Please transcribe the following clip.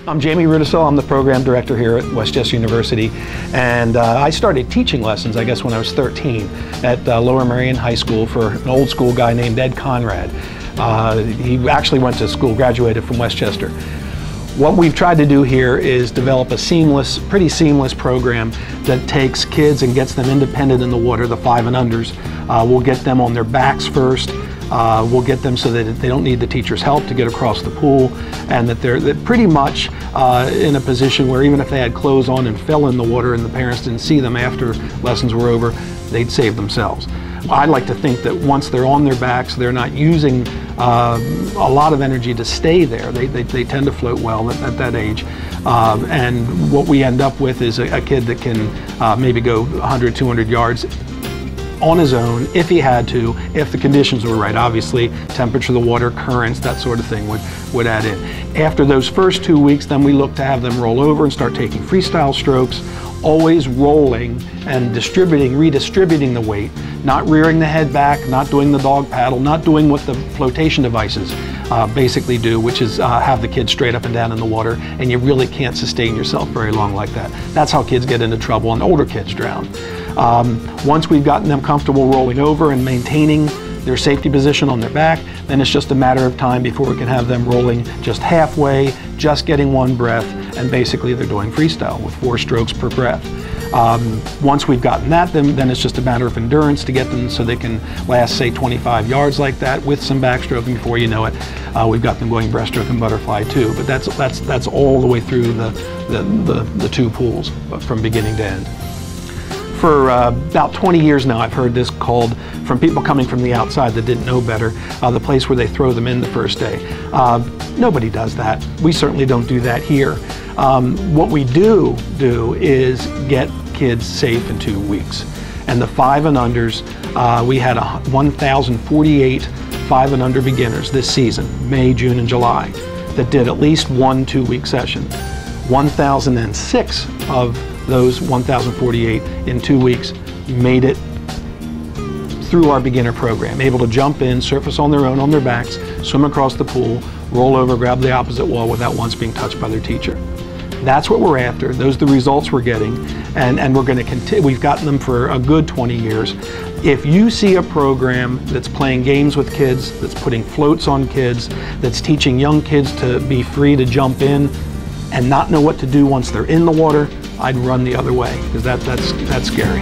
I'm Jamie Rudisil. I'm the program director here at Westchester University, and I started teaching lessons, I guess, when I was 13 at Lower Merion High School for an old school guy named Ed Conrad. He actually went to school, graduated from Westchester. What we've tried to do here is develop a pretty seamless program that takes kids and gets them independent in the water, the 5 and unders. We'll get them on their backs first. We'll get them so that they don't need the teacher's help to get across the pool, and that they're pretty much in a position where even if they had clothes on and fell in the water and the parents didn't see them after lessons were over, they'd save themselves. I like to think that once they're on their backs, they're not using a lot of energy to stay there. They tend to float well at that age. And what we end up with is a kid that can maybe go 100, 200 yards on his own, if he had to, if the conditions were right. Obviously, temperature of the water, currents, that sort of thing would add in. After those first 2 weeks, then we look to have them roll over and start taking freestyle strokes, always rolling and redistributing the weight, not rearing the head back, not doing the dog paddle, not doing what the flotation devices basically do, which is have the kids straight up and down in the water, and you really can't sustain yourself very long like that. That's how kids get into trouble, and older kids drown. Once we've gotten them comfortable rolling over and maintaining their safety position on their back, then it's just a matter of time before we can have them rolling just halfway, just getting one breath, and basically they're doing freestyle with 4 strokes per breath. Once we've gotten that, then it's just a matter of endurance to get them so they can last, say, 25 yards like that with some backstroking. Before you know it, we've got them going breaststroke and butterfly too. But that's all the way through the 2 pools from beginning to end. For about 20 years now, I've heard this called, from people coming from the outside that didn't know better, the place where they throw them in the first day. Nobody does that. We certainly don't do that here. What we do is get kids safe in 2 weeks. And the 5 and unders, we had 1,048 5 and under beginners this season, May, June, and July, that did at least 1 2-week session. 1,006 of those 1,048 in 2 weeks made it through our beginner program, able to jump in, surface on their own, on their backs, swim across the pool, roll over, grab the opposite wall without once being touched by their teacher. That's what we're after. Those are the results we're getting, and we're going to continue. We've gotten them for a good 20 years. If you see a program that's playing games with kids, that's putting floats on kids, that's teaching young kids to be free to jump in and not know what to do once they're in the water, I'd run the other way, because that's scary.